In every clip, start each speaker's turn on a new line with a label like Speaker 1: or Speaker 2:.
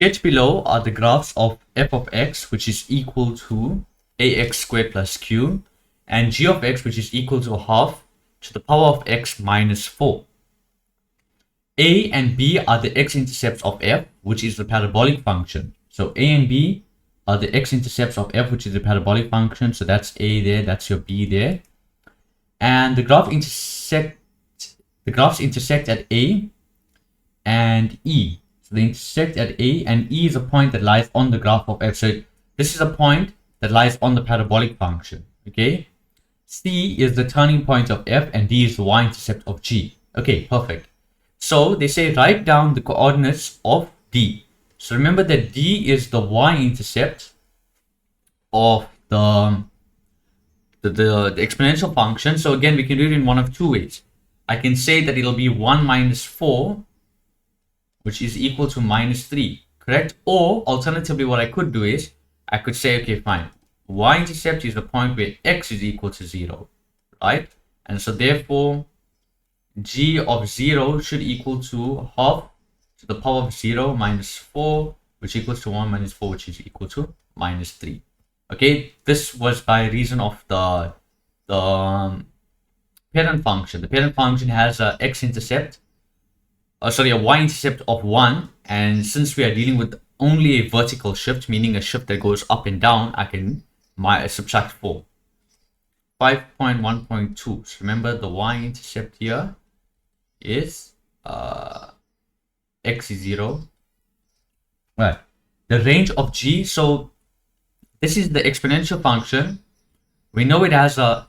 Speaker 1: Sketched below are the graphs of f of x, which is equal to ax squared plus q, and g of x, which is equal to half to the power of x minus 4. A and b are the x-intercepts of f, which is the parabolic function. So a and b are the x-intercepts of f, which is the parabolic function. So that's a there, that's your b there. And the graphs intersect at a and e. So they intersect at a, and e is a point that lies on the graph of f. So this is a point that lies on the parabolic function. Okay. C is the turning point of f, and d is the y-intercept of g. Okay, perfect. So they say write down the coordinates of d. So remember that d is the y-intercept of the exponential function. So again, we can do it in one of two ways. I can say that it'll be 1 minus 4, which is equal to minus 3, correct? Or alternatively, what I could do is I could say, okay, fine. Y-intercept is the point where x is equal to 0, right? And so therefore, g of 0 should equal to half to the power of 0 minus 4, which equals to 1 minus 4, which is equal to minus 3. Okay, this was by reason of the parent function. The parent function has a x-intercept, a y-intercept of 1, and since we are dealing with only a vertical shift, meaning a shift that goes up and down, I can subtract 4. 5.1.2. So remember, the y-intercept here is x is 0. Right. The range of g. So this is the exponential function. We know it has an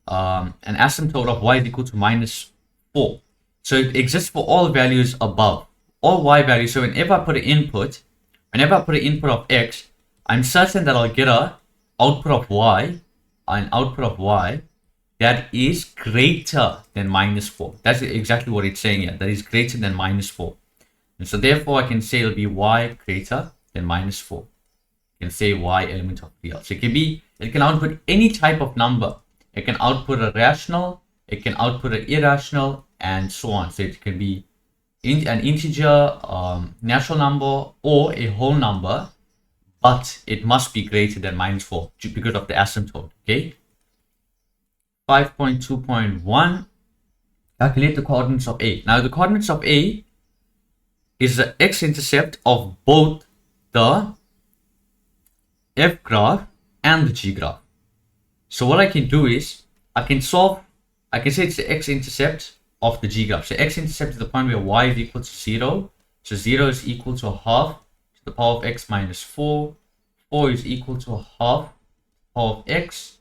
Speaker 1: asymptote of y is equal to minus 4. So it exists for all values above, all y values. So whenever I put an input of x, I'm certain that I'll get an output of y, that is greater than minus 4. That's exactly what it's saying here. That is greater than minus 4. And so therefore I can say it'll be y greater than minus 4. You can say y element of real. So it can output any type of number. It can output a rational, it can output an irrational, and so on. So it can be an integer, natural number, or a whole number, but it must be greater than minus 4 because of the asymptote. Okay. 5.2.1. Calculate the coordinates of A. Now the coordinates of A is the x-intercept of both the f graph and the g graph. So what I can do is I can say it's the x-intercept of the g graph. So x-intercept is the point where y is equal to 0. So 0 is equal to half to the power of x minus 4. 4 is equal to half power of x,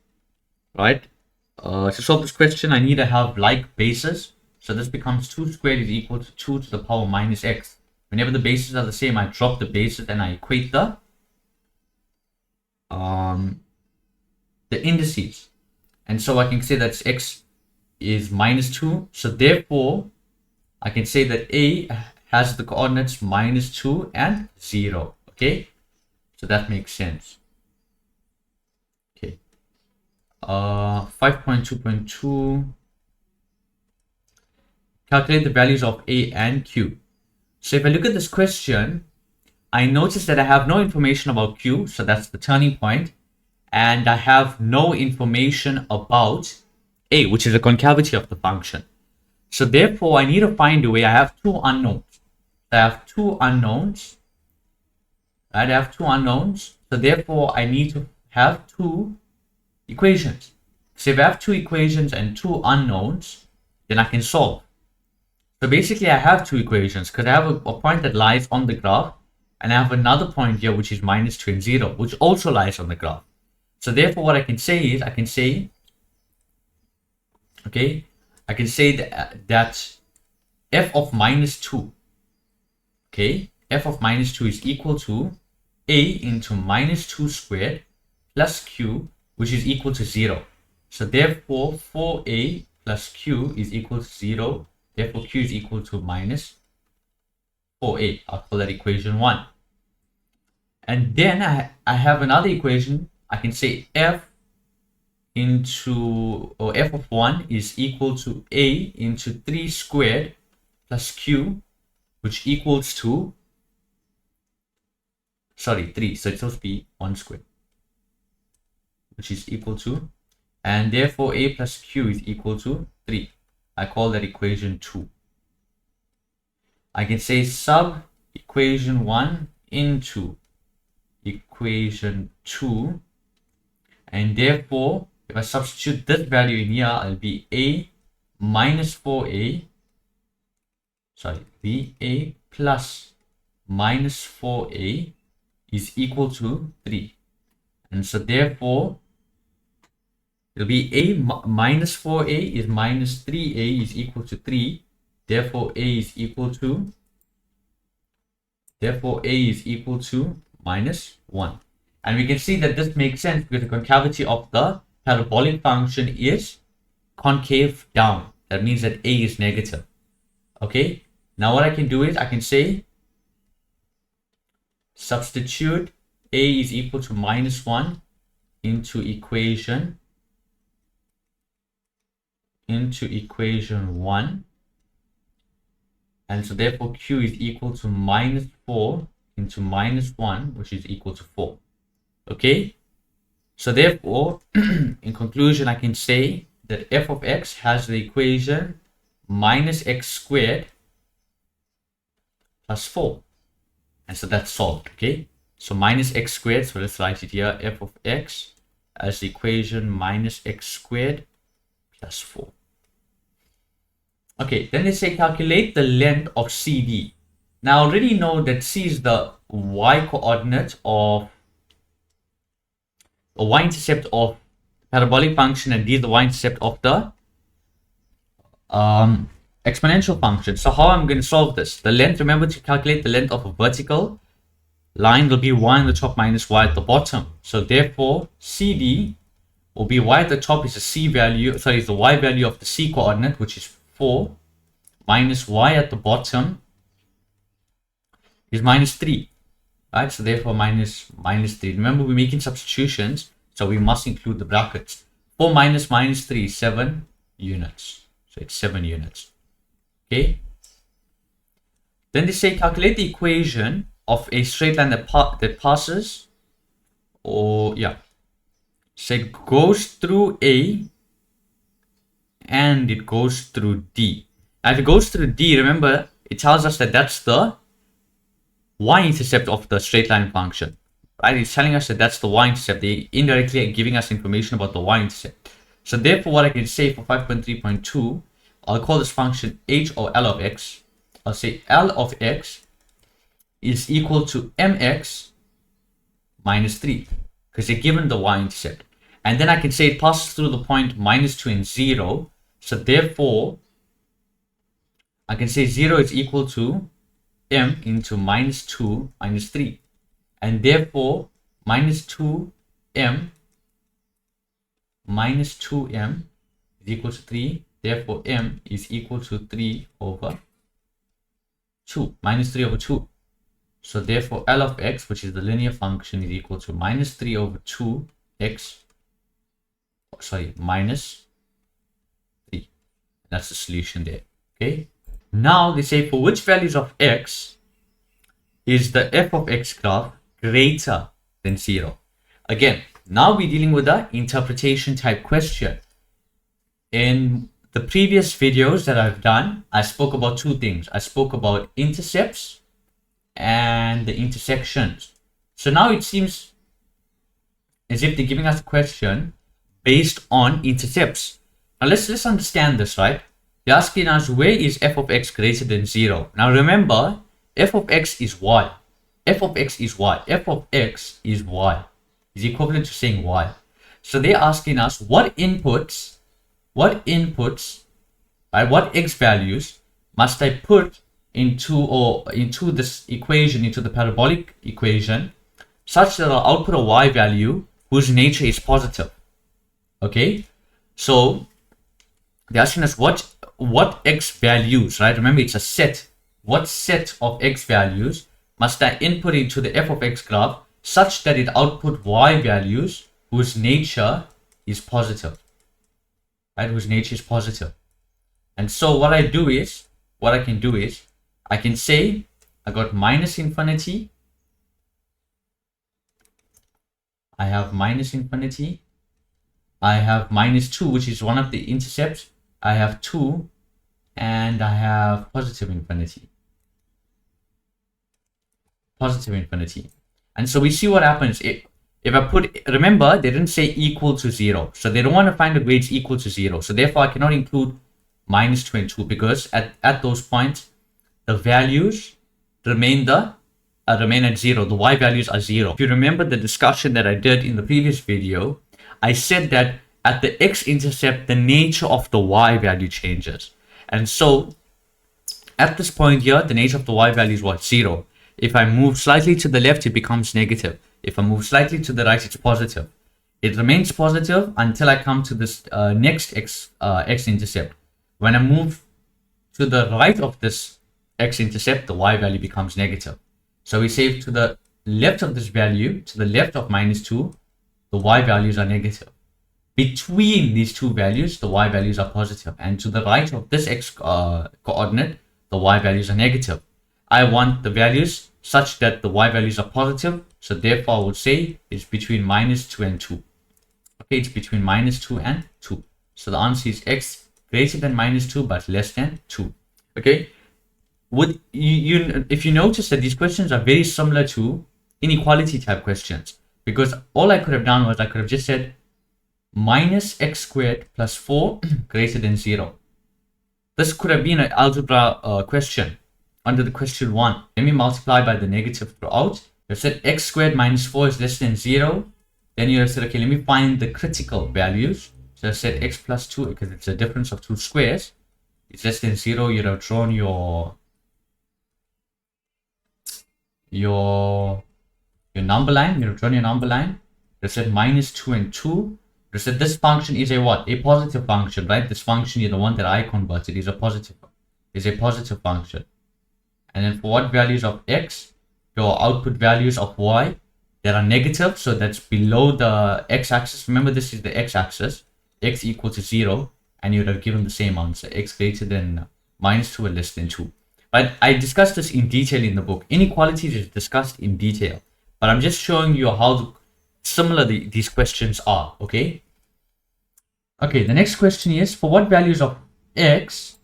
Speaker 1: right? To solve this question, I need to have like bases. So this becomes 2 squared is equal to 2 to the power minus x. Whenever the bases are the same, I drop the bases and I equate the indices. And so I can say that x is minus 2. So therefore, I can say that A has the coordinates minus 2 and 0. Okay, so that makes sense. Okay. 5.2.2. Calculate the values of A and Q. So if I look at this question, I notice that I have no information about Q, so that's the turning point, and I have no information about A, which is the concavity of the function. So therefore, I need to find a way. I have two unknowns. Right? I have two unknowns. So therefore, I need to have two equations. So if I have two equations and two unknowns, then I can solve. So basically, I have two equations because I have a point that lies on the graph, and I have another point here which is minus 2 and 0, which also lies on the graph. So therefore, what I can say is, I can say that f of minus 2, f of minus 2 is equal to a into minus 2 squared plus q, which is equal to 0. So therefore, 4a plus q is equal to 0. Therefore, q is equal to minus 4a. I'll call that equation 1. And then I have another equation. I can say f of 1 is equal to a into 3 squared plus q, which equals to sorry, 3. So it's supposed to be 1 squared, which is equal to, and therefore a plus q is equal to 3. I call that equation 2. I can say sub equation 1 into equation 2, and therefore if I substitute this value in here, it'll be a minus 4a, sorry, ba plus minus 4a is equal to 3. And so therefore it'll be a minus 4a is minus 3a is equal to 3. Therefore a is equal to minus 1. And we can see that this makes sense because the concavity of the parabolic function is concave down. That means that a is negative. Okay, now what I can do is I can say substitute a is equal to minus 1 into equation 1, and so therefore q is equal to minus 4 into minus 1, which is equal to 4. Okay, so therefore in conclusion I can say that f of x has the equation minus x squared plus 4, and so that's solved. Okay, so minus x squared, so let's write it here, f of x as the equation minus x squared plus 4. Okay, then they say calculate the length of CD. Now I already know that C is the y coordinate of a y-intercept of parabolic function, and D is the y-intercept of the exponential function. So how I'm going to solve this? The length, remember to calculate the length of a vertical line will be y on the top minus y at the bottom. So therefore CD will be y at the top is the c value, sorry, is the y value of the c coordinate, which is 4, minus y at the bottom is minus 3. Right, so therefore minus 3. Remember, we're making substitutions, so we must include the brackets. 4 minus 3 is 7 units. So it's 7 units. Okay. Then they say calculate the equation of a straight line that passes, or say goes through A and it goes through D. Now if it goes through D, remember it tells us that that's the y-intercept of the straight line function, right? It's telling us that that's the y-intercept. They indirectly are giving us information about the y-intercept. So therefore what I can say for 5.3.2, I'll call this function h or L of x. I'll say L of x is equal to mx minus 3 because they're given the y-intercept. And then I can say it passes through the point minus 2 and 0. So therefore I can say 0 is equal to m into minus 2 minus 3, and therefore minus 2m is equal to 3. Therefore m is equal to 3 over 2, minus 3 over 2. So therefore L of x, which is the linear function, is equal to minus 3 over 2x, sorry, minus 3. That's the solution there. Okay. Now they say for which values of x is the f of x graph greater than 0? Again, now we're dealing with the interpretation type question. In the previous videos that I've done, I spoke about two things. I spoke about intercepts and the intersections. So now it seems as if they're giving us a question based on intercepts. Now let's understand this, right? They're asking us where is f of x greater than 0. Now remember, f of x is y. F of x is y. F of x is y. Is equivalent to saying y. So they're asking us what inputs, right, what x values must I put into this equation, into the parabolic equation, such that I'll output a y value whose nature is positive. Okay, so they're asking us what x values, right? Remember, it's a set. What set of x values must I input into the f of x graph such that it output y values whose nature is positive, right? Whose nature is positive. And so what I can do is I can say I got minus infinity I have minus infinity, I have minus 2, which is one of the intercepts, I have 2, and I have positive infinity. Positive infinity. And so we see what happens if I put, remember, they didn't say equal to 0. So they don't want to find the grades equal to 0. So therefore, I cannot include minus 2 and 2 because at those points, the values remain at 0. The y values are 0. If you remember the discussion that I did in the previous video, I said that at the x-intercept, the nature of the y value changes. And so at this point here, the nature of the y value is what? 0. If I move slightly to the left, it becomes negative. If I move slightly to the right, it's positive. It remains positive until I come to this next x-intercept. When I move to the right of this x-intercept, the y value becomes negative. So we say to the left of this value, to the left of minus 2, the y values are negative. Between these two values, the y values are positive. And to the right of this x coordinate, the y values are negative. I want the values such that the y values are positive. So therefore, I would say it's between minus 2 and 2. Okay, it's between minus 2 and 2. So the answer is x greater than minus 2 but less than 2. Okay, would if you notice that these questions are very similar to inequality type questions, because all I could have done was I could have just said minus x squared plus 4 greater than 0. This could have been an algebra question under the question 1. Let me multiply by the negative throughout. You said x squared minus 4 is less than 0. Then you have said, okay, let me find the critical values. So I said x plus 2 because it's a difference of two squares. It's less than 0. You'd have drawn your number line. You'd have drawn your number line. You said minus 2 and 2. You said this function is a what? A positive function, right? This function is the one that I converted is a positive function. And then for what values of x, your output values of y that are negative, so that's below the x-axis. Remember, this is the x-axis, x equal to 0, and you would have given the same answer, x greater than minus 2 or less than 2. But I discussed this in detail in the book. Inequalities is discussed in detail, but I'm just showing you how similar these questions are. Okay, the next question is, for what values of x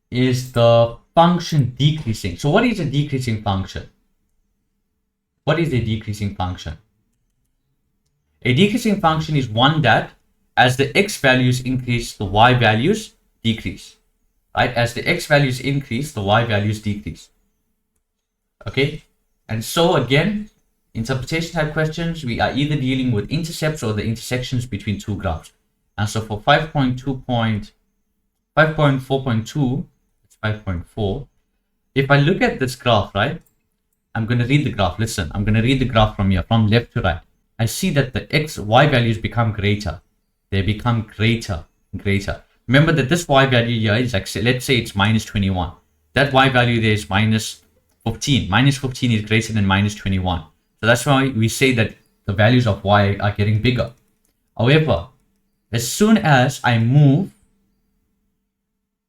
Speaker 1: is the function decreasing? So what is a decreasing function? What is a decreasing function? A decreasing function is one that as the x values increase, the y values decrease. Right? As the x values increase, the y values decrease. Okay? And so again, interpretation type questions, we are either dealing with intercepts or the intersections between two graphs. And so for 5.4.2, it's 5.4. If I look at this graph, right, I'm going to read the graph. Listen, I'm going to read the graph from here, from left to right. I see that the y values become greater. They become greater. Remember that this y value here is like, let's say it's minus 21. That y value there is minus 15. Minus 15 is greater than minus 21. So that's why we say that the values of y are getting bigger. However, as soon as I move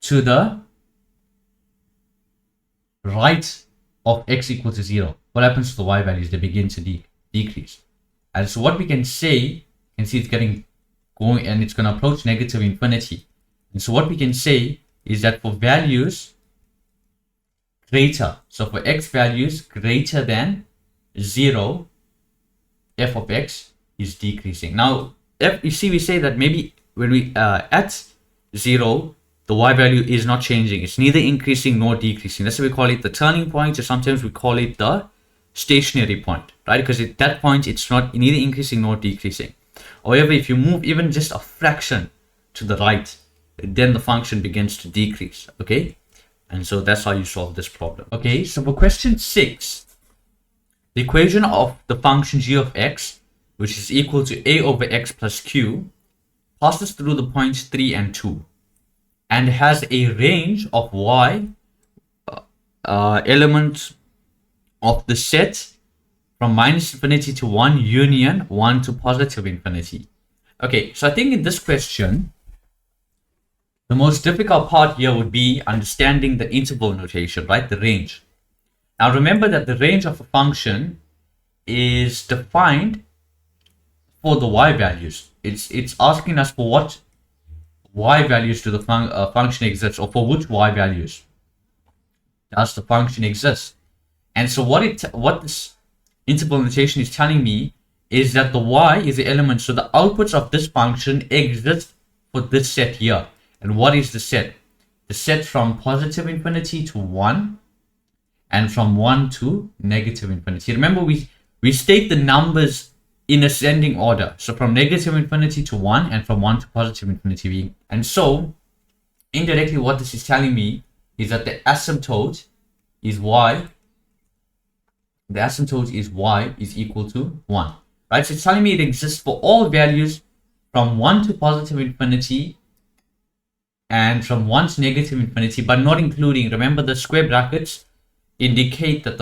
Speaker 1: to the right of x equal to 0, what happens to the y values? They begin to decrease. And so what we can say, you can see it's going and it's going to approach negative infinity. And so what we can say is that for values greater, so for x values greater than 0, f of x is decreasing. Now, you see, we say that maybe when we at 0, the y value is not changing. It's neither increasing nor decreasing. That's why we call it the turning point, or sometimes we call it the stationary point, right? Because at that point, it's not neither increasing nor decreasing. However, if you move even just a fraction to the right, then the function begins to decrease, okay? And so that's how you solve this problem. Okay, so for question 6, the equation of the function g of x, which is equal to a over x plus q, passes through the points 3 and 2 and has a range of y elements of the set from minus infinity to 1 union 1 to positive infinity. Okay, so I think in this question, the most difficult part here would be understanding the interval notation, right? The range. Now remember that the range of a function is defined for the y values. It's asking us for what y values do the function exist, or for which y values does the function exist. And so what this interval notation is telling me is that the y is the element, so the outputs of this function exist for this set here. And what is the set? The set from positive infinity to 1 and from 1 to negative infinity. Remember, we state the numbers in ascending order. So from negative infinity to 1 and from 1 to positive infinity. And so indirectly what this is telling me is that the asymptote is y. The asymptote is y is equal to 1. Right? So it's telling me it exists for all values from 1 to positive infinity and from 1 to negative infinity, but not including, remember the square brackets indicate that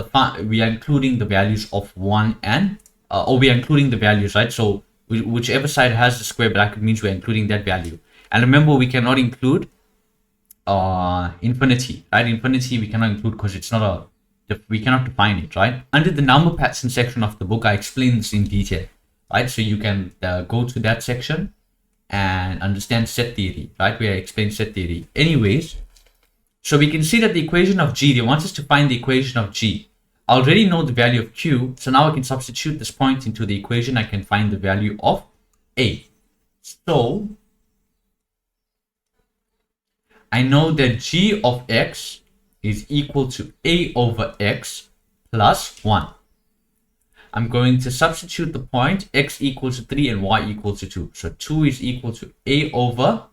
Speaker 1: we are including the values of 1 and or we are including the values, right? So whichever side has the square bracket means we're including that value. And remember, we cannot include infinity, right? Infinity we cannot include because it's not we cannot define it, right? Under the number pattern section of the book, I explain this in detail, right? So you can go to that section and understand set theory, right? Where I explain set theory. Anyways, so we can see that the equation of G, they want us to find the equation of G. I already know the value of Q, so now I can substitute this point into the equation. I can find the value of A. So I know that G of X is equal to A over X plus 1. I'm going to substitute the point X equals to 3 and Y equals to 2. So 2 is equal to A over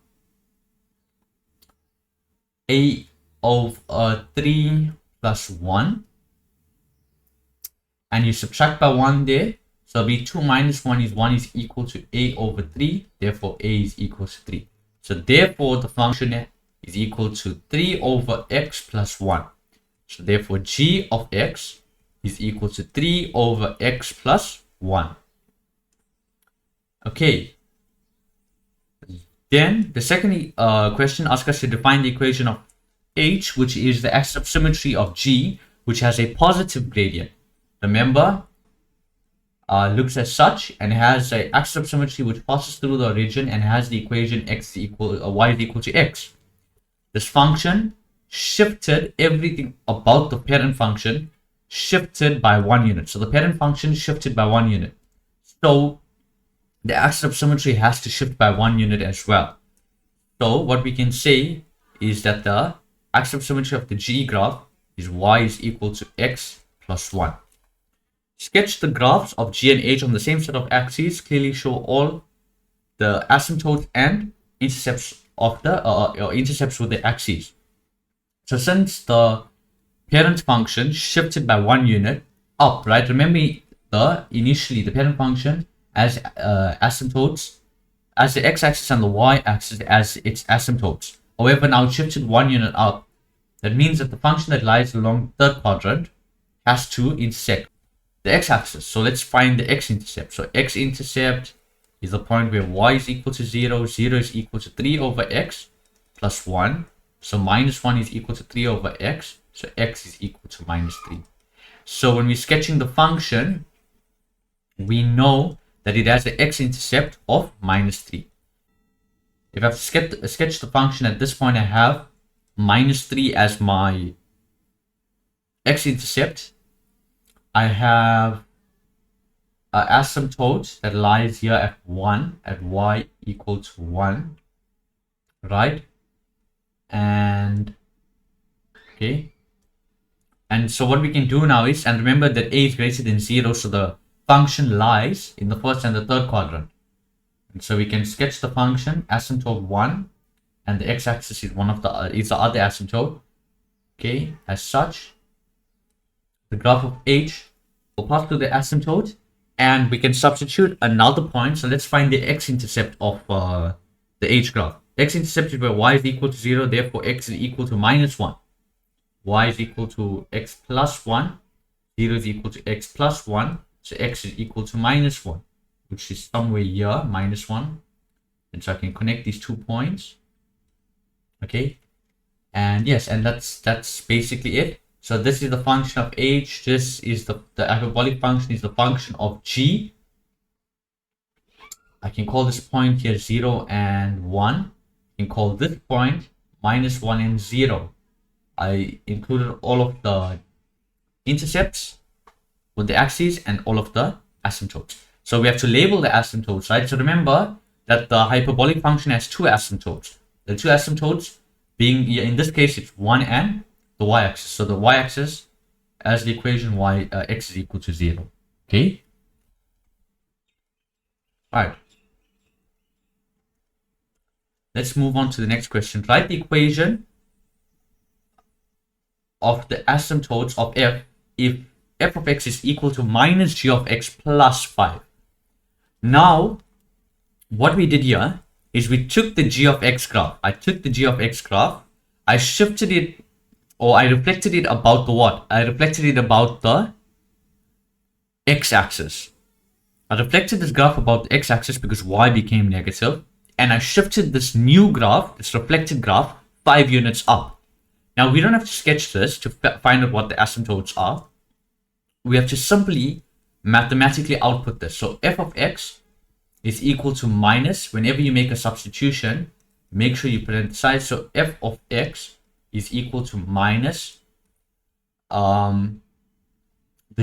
Speaker 1: 3 plus 1. And you subtract by 1 there. So it'll be 2 minus 1 is equal to A over 3. Therefore, A is equal to 3. So therefore, the function is equal to 3 over X plus 1. So therefore, G of X is equal to 3 over X plus 1. Okay. Then the second question asks us to define the equation of H, which is the axis of symmetry of G, which has a positive gradient. Remember, looks as such and has an axis of symmetry which passes through the origin and has the equation y is equal to x. This function shifted everything about the parent function, shifted by 1 unit. So the parent function shifted by 1 unit. So the axis of symmetry has to shift by 1 unit as well. So what we can say is that the axis of symmetry of the G graph is y is equal to x plus 1. Sketch the graphs of G and H on the same set of axes. Clearly show all the asymptotes and intercepts of the intercepts with the axes. So since the parent function shifted by 1 unit up, right? Remember initially the parent function as asymptotes as the x-axis and the y-axis as its asymptotes. However, now it shifted 1 unit up. That means that the function that lies along the third quadrant has to intersect the x-axis. So let's find the x-intercept. So x-intercept is the point where y is equal to 0, 0 is equal to 3 over x plus 1. So minus 1 is equal to 3 over x. So x is equal to minus 3. So when we're sketching the function, we know that it has the x-intercept of minus 3. If I have to sketch the function at this point, I have minus 3 as my x-intercept. I have an asymptote that lies here at 1, at y equal to 1, right? And okay. And so what we can do now is, and remember that a is greater than 0, so the function lies in the first and the third quadrant. And so we can sketch the function asymptote 1, and the x-axis is is the other asymptote. Okay, as such, the graph of H will pass through the asymptote, and we can substitute another point. So let's find the x-intercept of the H graph. X-intercept is where y is equal to 0, therefore x is equal to minus 1. Y is equal to x plus 1, 0 is equal to x plus 1, so x is equal to minus 1, which is somewhere here, minus 1. And so I can connect these 2 points. Okay, and yes, and that's basically it. So this is the function of h. This is the hyperbolic function is the function of g. I can call this point here 0 and 1. I can call this point minus 1 and 0. I included all of the intercepts with the axes and all of the asymptotes. So we have to label the asymptotes, right? So remember that the hyperbolic function has two asymptotes. The two asymptotes being, in this case, it's 1 and the y-axis. So the y-axis as the equation x is equal to 0. Okay? Alright. Let's move on to the next question. Write the equation of the asymptotes of f if f of x is equal to minus g of x plus 5. Now, what we did here is we took the g of x graph. I took the g of x graph. I shifted it, or I reflected it about the what? I reflected it about the x-axis. I reflected this graph about the x-axis because y became negative. And I shifted this new graph, this reflected graph, 5 units up. Now, we don't have to sketch this to find out what the asymptotes are. We have to simply mathematically output this. So f of x is equal to minus, whenever you make a substitution, make sure you put it inside. So f of x is equal to minus, the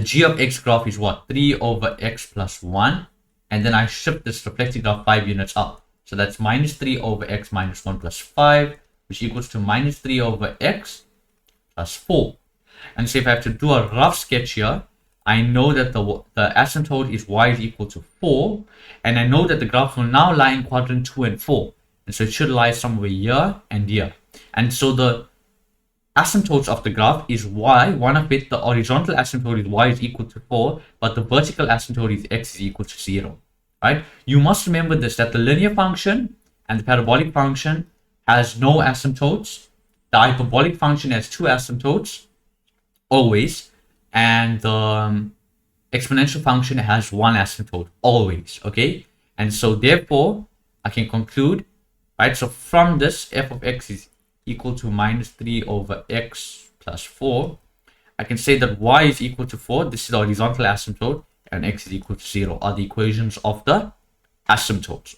Speaker 1: g of x graph is what? 3 over x plus 1. And then I shift this reflected graph 5 units up. So that's minus 3 over x minus 1 plus 5, which equals to minus 3 over x plus 4. And so if I have to do a rough sketch here, I know that the asymptote is y is equal to 4. And I know that the graph will now lie in quadrant 2 and 4. And so it should lie somewhere here and here. And so the asymptotes of the graph is y. One of it, the horizontal asymptote is y is equal to 4. But the vertical asymptote is x is equal to 0. Right? You must remember this, that the linear function and the parabolic function has no asymptotes. The hyperbolic function has two asymptotes, always. And the exponential function has one asymptote, always. Okay? And so therefore, I can conclude, right? So from this, f of x is equal to minus 3 over x plus 4. I can say that y is equal to 4. This is the horizontal asymptote. And x is equal to 0 are the equations of the asymptotes.